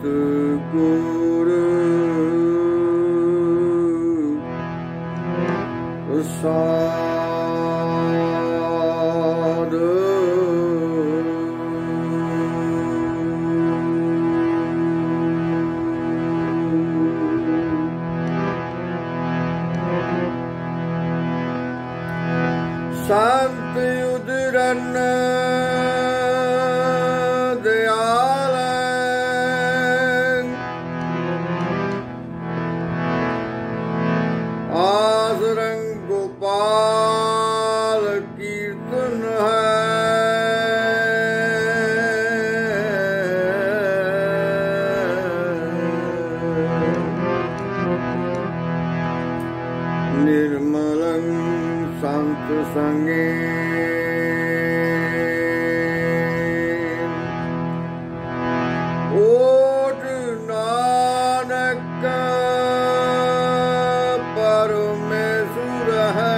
सतगुरु प्रसाद संत उदरन दयाल आसरंग गोपाल कीर्तन है निर्मलं संत संगे ओट नानक परमेश्वर है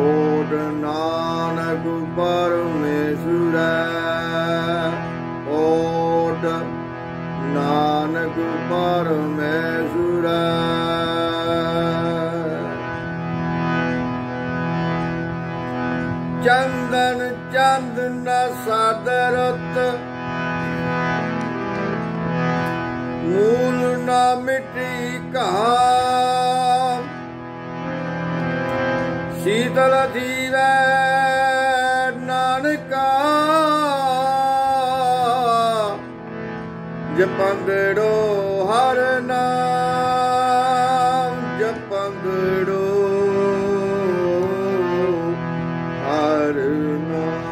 ओट नानक परमेश्वर ओट नानक परमेश्वर चंदन चंदन सादरत मूल न मिट्टी कहा शीतल धीरे नानका जपंदड़ो हर नाम जपंदड़ो हर नाम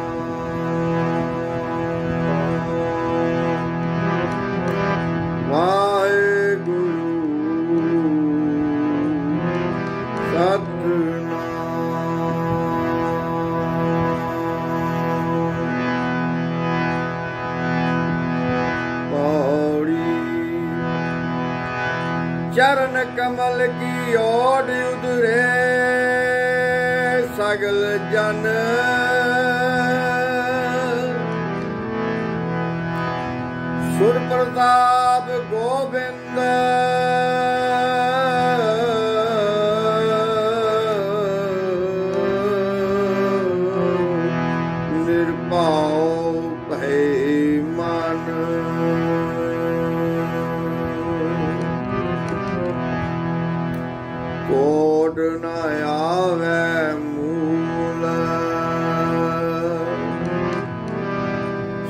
वाहेगुरु चरण कमल की ओट उधरे सगल जन सुर प्रताप गोविंद निर्भाव भय मन कोड न आवे मूल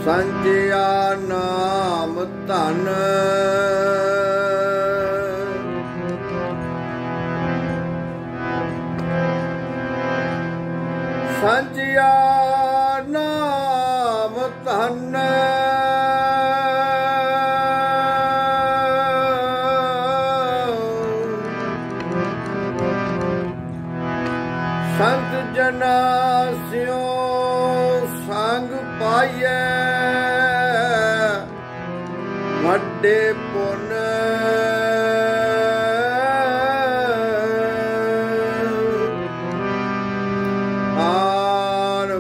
संजया नाम धन संजया नाम धन संत जना स्यो संग पाइए वड्डे पुन आर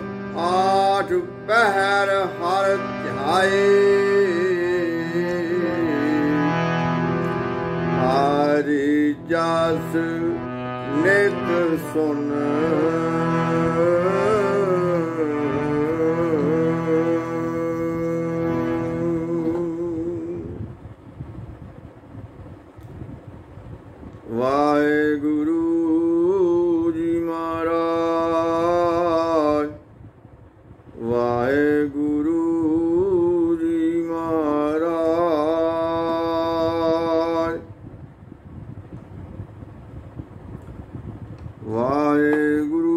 आठ पहर हर ध्याए हरि जस नित सुन वाहेगुरु जी महाराज वाहेगुरु जी महाराज वाहेगुरु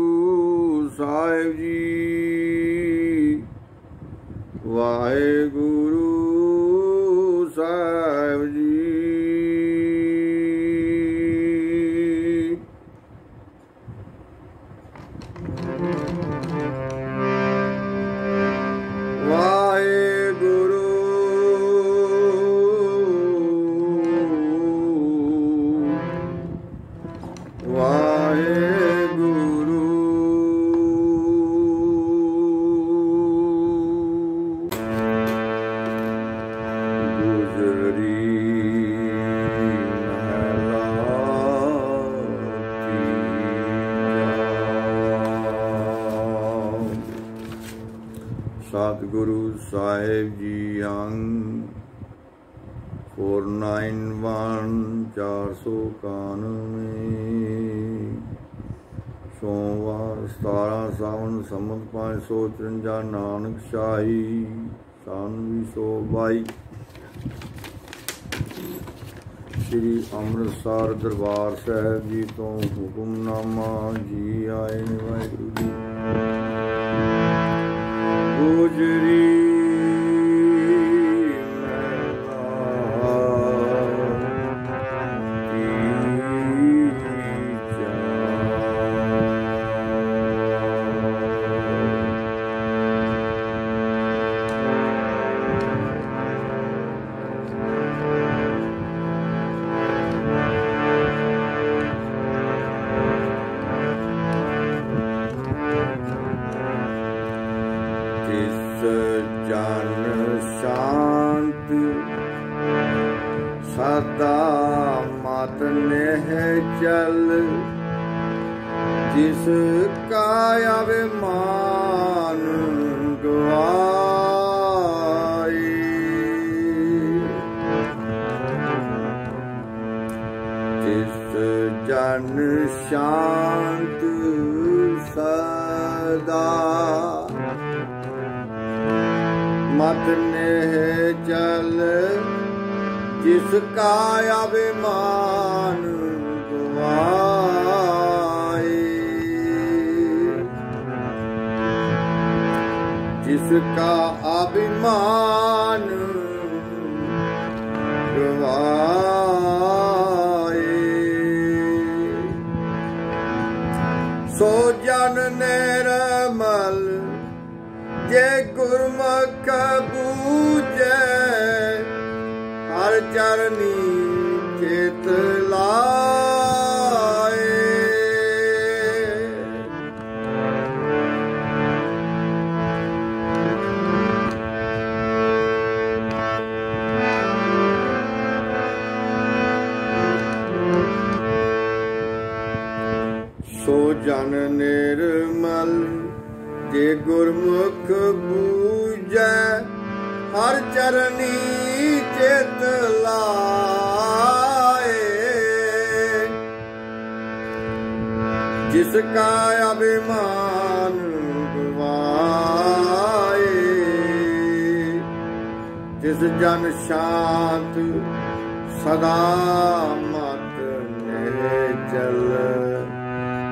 ਸਾਹਿਬ ਜੀ ਅੰਗ 491491 ਸੋਮਵਾਰ 17 ਸਾਵਣ ਸੰਮਤ 553 ਨਾਨਕ ਸ਼ਾਹੀ ਸਨ 2022 श्री ਅੰਮ੍ਰਿਤਸਰ ਦਰਬਾਰ ਸਾਹਿਬ ਜੀ ਤੋਂ ਹੁਕਮਨਾਮਾ ਜੀ ਆਏ ਨੇ। ਵਾਹਿਗੁਰੂ ਜੀ ਗੁਜਰੀ ਜਨ ਸ਼ਾਂਤ ਸਦਾ ਮਤ ਨਹਿ ਚਲ ਜਿਸ ਕਾ ਅਭਿਮਾਨ ਗਵਾਈ ਜਿਸ ਜਨ ਸ਼ਾਂਤ ਸਦਾ मत नेह चल जिसका अभिमान गवाए जिसका अभिमान गवाए सो जन निर्मल जे गुरमुख बूझे हर चरनी चित लाए सो जन निर्मल जे गुरमुख बूझै हर चरनी चित लाए जिसका अभिमान गवाए जिस जन शांत सदा मत निश्चल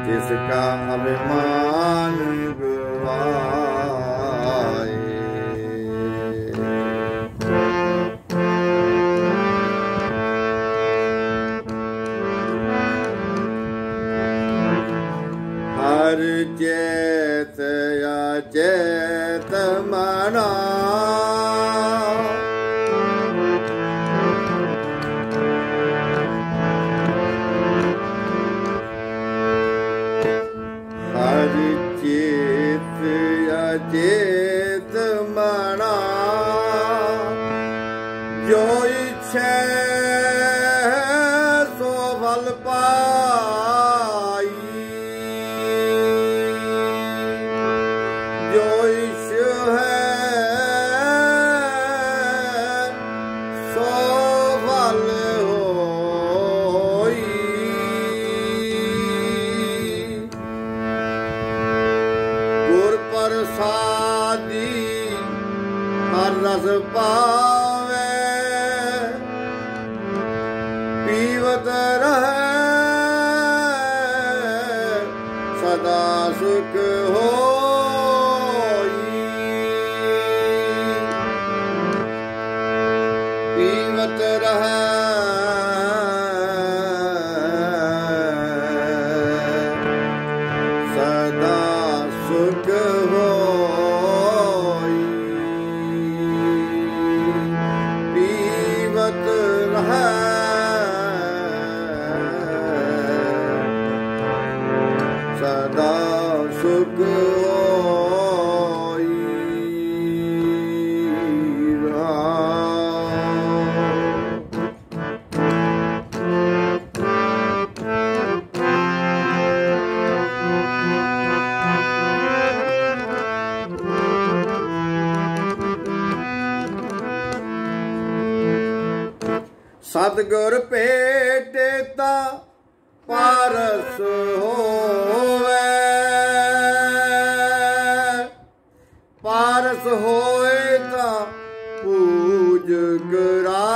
जिसका अभिमान हर चेत अचेत मना हर चेत अचेत मना जो इच्छे सो फल पाई जो इश है सो फल होई गुर प्रसादी हर रस पावे पीवत रहे सदा सुख होई पीवत रहे सदा सुख होई पीवत रहे सदा सुख होई राम। सतगुर भेटे ता पारस होवे, पारस होए ता पूज कराए।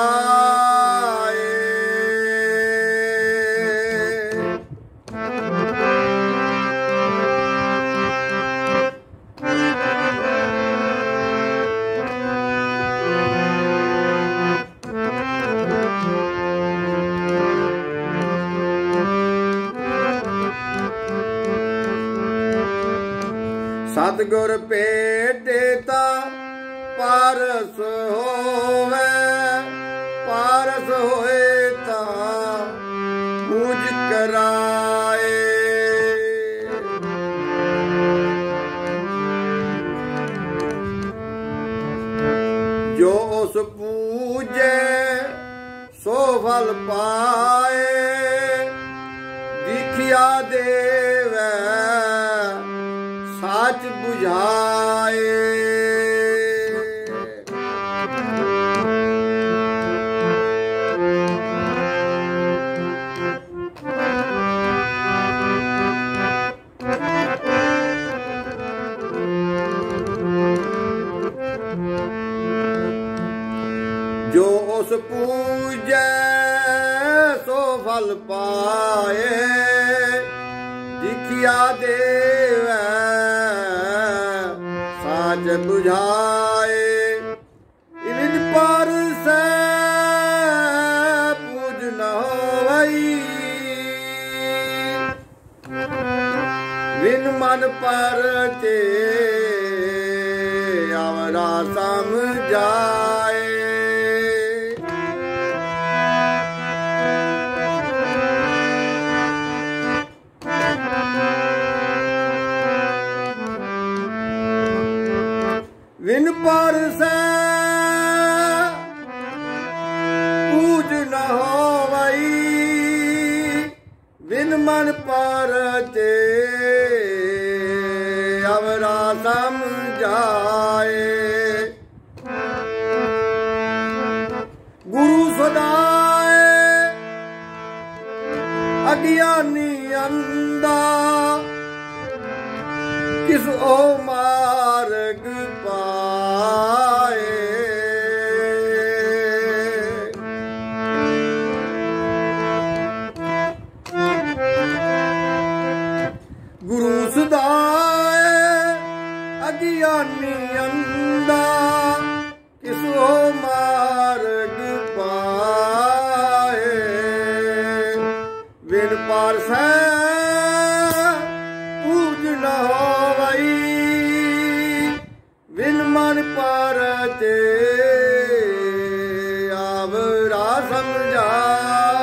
सतगुर भेटे ता पारस होवे, पारस होए ता पूज कराए। जो उस पूजे सो फल पाए, दीखिया देवे साच बुझाए। जो उस पूजे सो फल पाए, दिखिया देवे साच बुझाए। इन पर से पूज न होवई, बिन मन पर ते आवरा समझाए। बिन पर से पूज न होवई, बिन मन पर ते अवरा समझाए। गुरु सदाए अज्ञानी अंधा, किस ओ मार्ग पाए। गुरु सदाए अज्ञानी अंधा, किस ओ मार्ग पाए। बिन पार से पूज न होवई, बिन मन पर ते आवरा समझाए।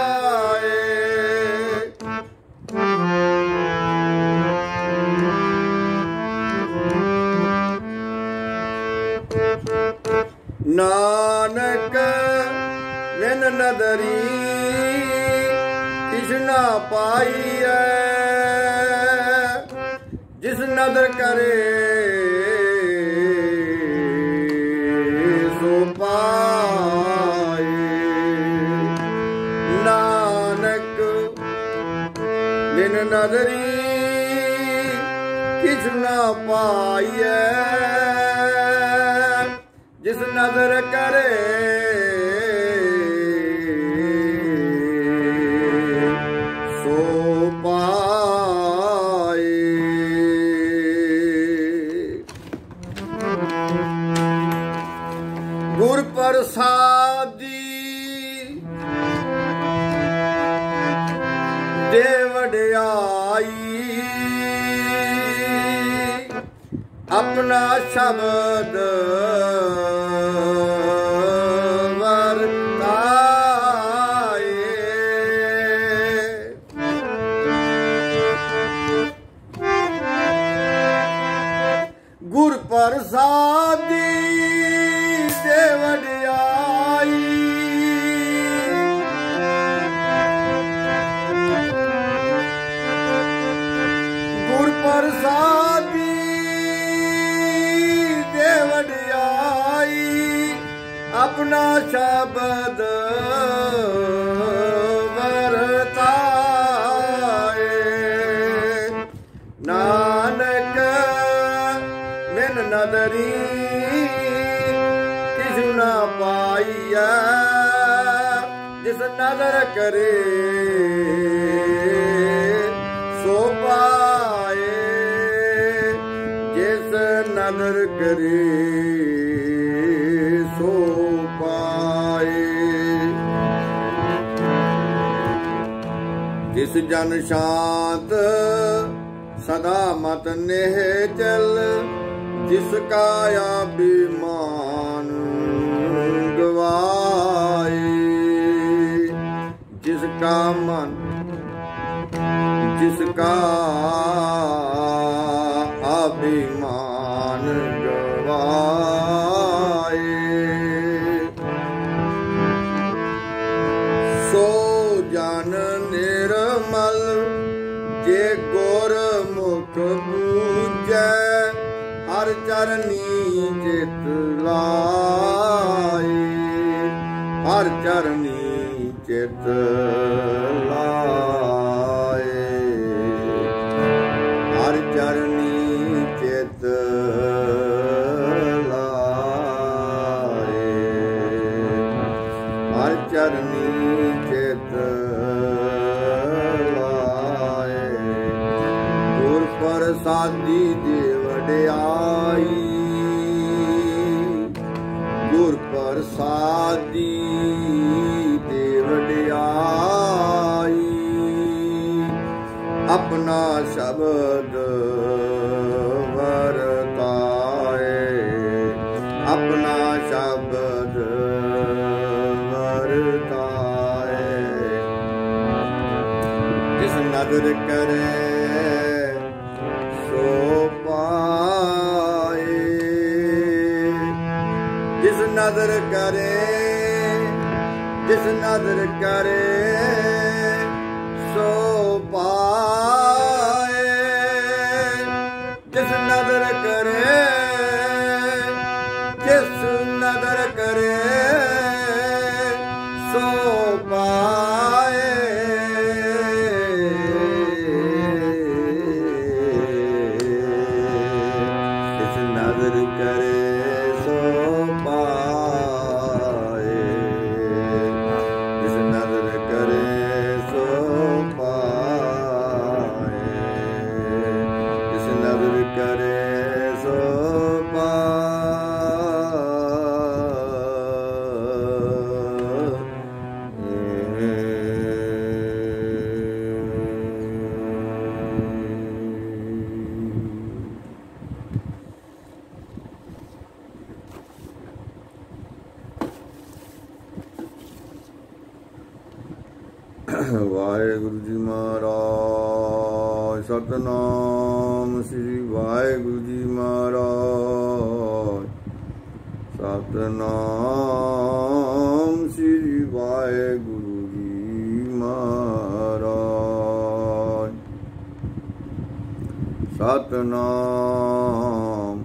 नानक बिन नदरी किछ ना पाइए, जिस नदर करे सो पाए। नानक बिन नदरी किछ ना पाइए, जिस नदर करे सो पाए। गुर प्रसादी दे वड्याई, अपना शब्द वरताए। गुर प्रसादी दे वड्याई, गुर प्रसादी दे वड्याई, अपना शब्द वरताए। नानक बिन नदरी किछु न पाइया, जिस नदर करे सो पाए। जिस नदर करे सो पाए। जिस जन शांत सदा मत निहचल, जिसका अभिमान गवाए। जिसका मन जिसका अभिमान गवाए, सो जन निर्मल जे गुरमुख पूजै। हर चरनी चित लाए, हर चरनी चित लाए। हर चरनी चित लाए, हर चरनी चित लाए। गुर प्रसादी दे वडियाई, गुर प्रसादी दे वडियाई। अपना शब्द वरताए, अपना शब्द वरताए। जिस नदर करे सो पाए। जिस नदर करे, जिस नदर करे सो पाए। जिस नदर करे, जिस नदर करे सो पाए। जिस नदर करे सो पाए। जिस नदर करे सो पाए। जिस नदर करे सो वाहेगुरु जी महाराज। सतनाम श्री वाहेगुरु जी महाराज। सतनाम श्री वाहेगुरु जी महाराज। सतनाम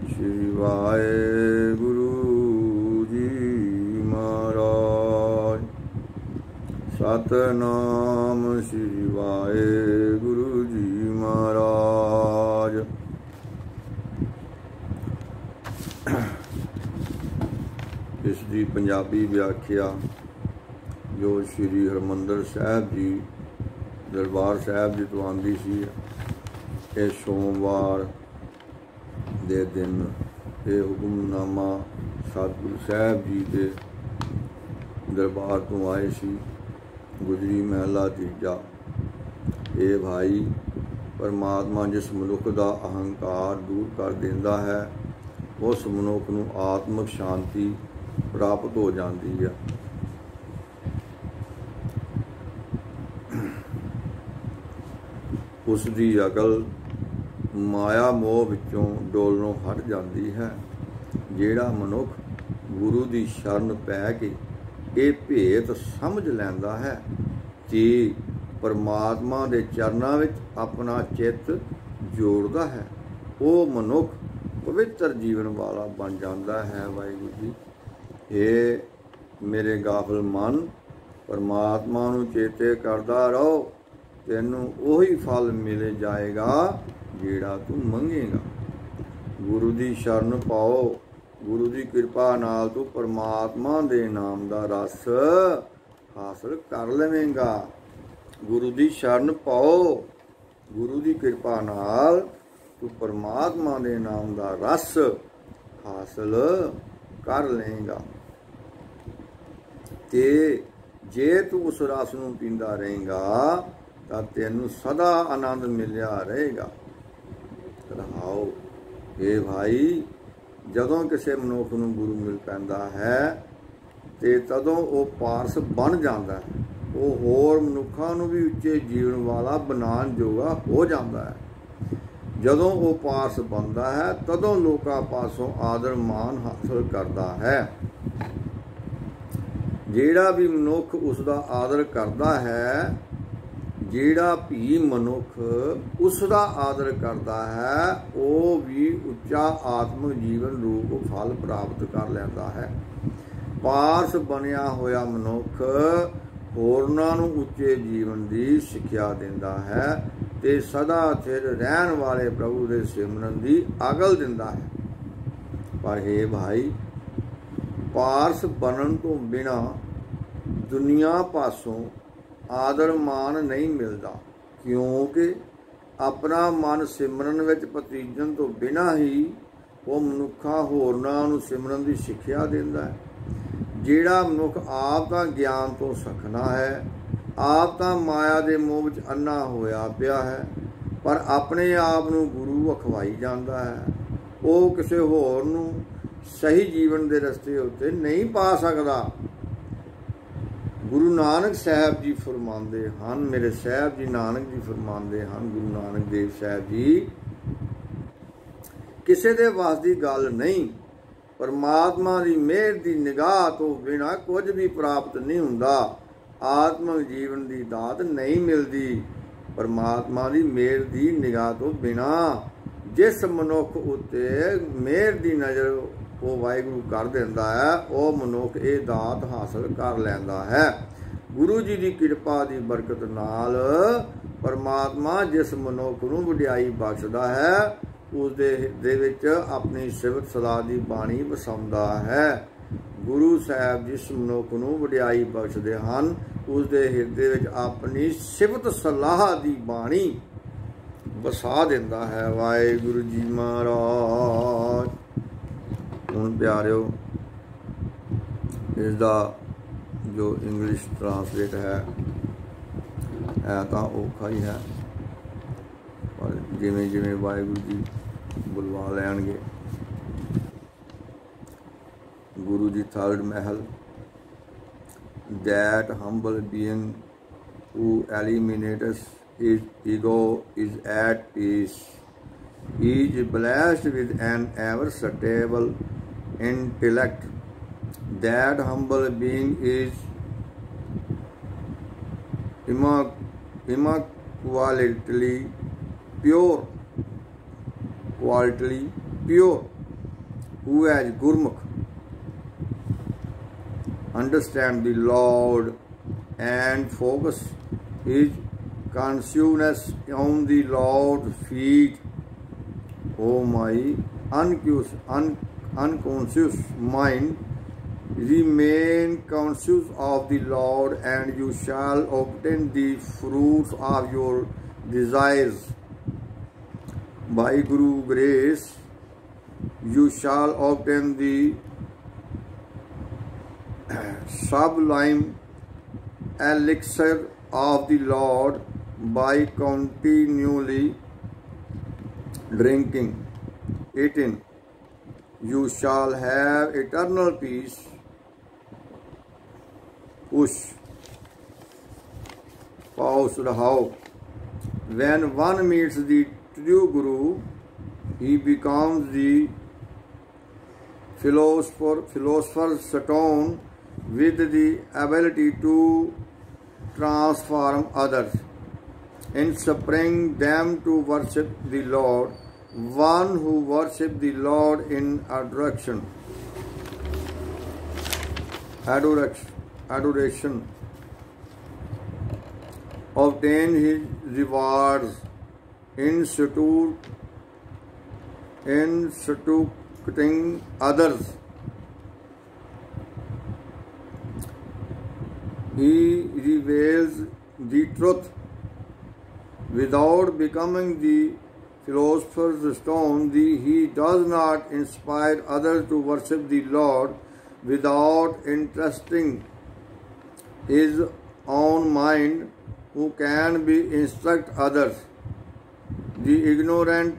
श्री वाहेगुरु जी महाराज। सतनाम श्री वाहेगुरु जी महाराज। इस दी पंजाबी व्याख्या जो श्री हरमंदर साहब जी दरबार साहब जी तो आंदी सी। इस सोमवार दे दिन ये हुक्मनामा सतगुरु साहब जी के दरबार तो आए सी। गुजरी महला तीजा। ये भाई परमात्मा जिस मनुख का अहंकार दूर कर देंदा है, उस मनुख नूं आत्मक शांति प्राप्त हो जाती है। उसकी अकल माया मोह विचों डोलों हट जाती है। जिहड़ा मनुख गुरु की शरण पै के ये भेत समझ लैंदा है कि परमात्मा के चरणों विच अपना चित्त जोड़दा है, वो मनुख पवित्र जीवन वाला बन जाता है। वाहिगुरू जी हे मेरे गाफल मन, परमात्मा नूं चेते करदा रहो, तैनूं ओही फल मिल जाएगा जिहड़ा तू मंगेगा। गुरु दी शरण पाओ, गुरु दी किरपा नाल तू परमात्मा दे नाम दा रस हासिल कर लवेंगा। गुरु दी शरण पाओ, गुरु दी किरपा नाल तू परमात्मा दे नाम दा रस हासिल कर लेगा। ते जे तू उस रस नूं पींदा रहेगा तां तैनूं सदा आनंद मिलिया रहेगा। रहाओ, हे भाई, जदों किसी मनुख नूं गुरु मिल पैंदा है ते तदों वो पारस बन जाता है, वो होर मनुखां नूं भी उच्चे जीवन वाला बनाउण जोगा हो जाता है। जदों वो पारस बनता है तदों लोकां पासों आदर मान हासिल करता है। जिहड़ा भी मनुख उसका आदर करता है, जिहड़ा भी मनुख उसका आदर करता है, वो भी उच्चा आत्मक जीवन रूप फल प्राप्त कर लैंदा है। पारस बनिया होया मनुख होरनां नूं उच्चे जीवन की सिक्ख्या दिंदा है ते सदा स्थिर रहण वाले प्रभु दे सिमरन की आगल दिंदा है। पर हे भाई, पारस बनन तो बिना दुनिया पासों आदर मान नहीं मिलता, क्योंकि अपना मन सिमरन विच पतीजन तो बिना ही वो मनुखा होरनां नूं सिमरन की सिक्ख्या दिंदा है। जिहड़ा मनुख आप तां ज्ञान तो सखना है, आप तां माया दे मोह विच अन्ना होया पिया है, पर अपने आप नूं गुरु अखवाई जाता है, वो किसी होर नूं सही जीवन के रस्ते उत्ते नहीं पा सकता। गुरु नानक साहब जी फरमाते हैं, मेरे साहब जी नानक जी फरमाते हैं, गुरु नानक देव साहब जी, किसी दे वास की गल नहीं, परमात्मा की मेहर की निगाह तो बिना कुछ भी प्राप्त नहीं हुंदा। आत्मक जीवन की दात नहीं मिलती परमात्मा की मेहर की निगाह तो बिना। जिस मनुख उत्ते मेहर की नज़र वो वाहिगुरू कर देंदा है, वो मनुख ये दात हासिल कर लैंदा है। गुरु जी की किरपा की बरकत नाल परमात्मा जिस मनुख नूं वडियाई बख्शदा है, उसदे हिरदे विच अपनी सिफत सलाह की बाणी वसाउंदा है। गुरु साहब जिस मनुख नूं वडियाई बख्शदे हन, उसदे हिरदे विच अपनी सिफत सलाह की बाणी वसा दिंदा है। वाहिगुरू जी महाराज। हुण प्यारिओ, इसका जो इंग्लिश ट्रांसलेट है तो औखा ही है, पर जिमें जिमें वाहिगुरू जी बुलवा लैणगे। गुरु जी third Mahal, that humble being who eliminates his ego is at peace. He is blessed with an ever stable intellect. That humble being is immaculately pure, who as Gurmukh understand the Lord and focus his consciousness on the Lord's feet. Oh, my unconscious mind, remain conscious of the Lord, and you shall obtain the fruits of your desires. By Guru grace, you shall obtain the sublime elixir of the Lord by continually drinking it in. You shall have eternal peace. Push. Pause. Rahao. When one meets the true Guru, he becomes the philosopher's stone with the ability to transform others, inspiring them to worship the Lord. One who worships the Lord in adoration adoration, obtain his rewards, instructing others. He reveals the truth without becoming the philosopher's stone. He does not inspire others to worship the Lord without interesting his own mind. Who can be instruct others? The ignorant,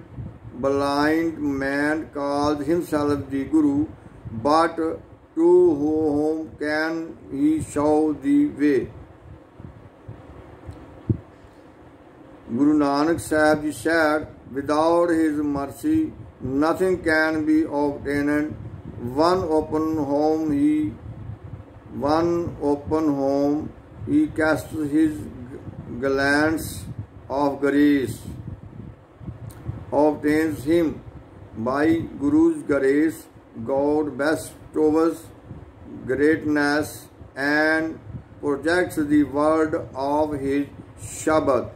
blind man calls himself the Guru, but to whom can he show the way? Guru Nanak Sahib Ji said, without his mercy, nothing can be obtained. One open home he casts his glance of grace, obtains him by Guru's grace. God bestows greatness and projects the word of his Shabad.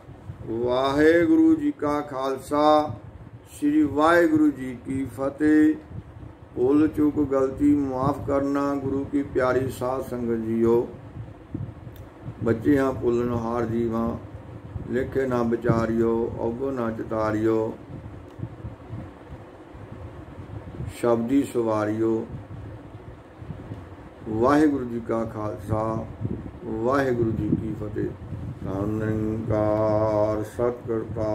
Waheguru ji का खालसा, श्री वाहेगुरु जी की फतेह। भूल चूक गलती माफ़ करना। गुरु की प्यारी साध संगत जियो। बच्चे हाँ भुलनहार जीव हाँ, लेखे ना विचारियो, अगो ना चितारियो, शब्दी सवारियो। वाहेगुरु जी का खालसा, वाहेगुरु जी की फतेह। निरंकार सतकर्ता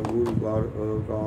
गुरु का अवतार।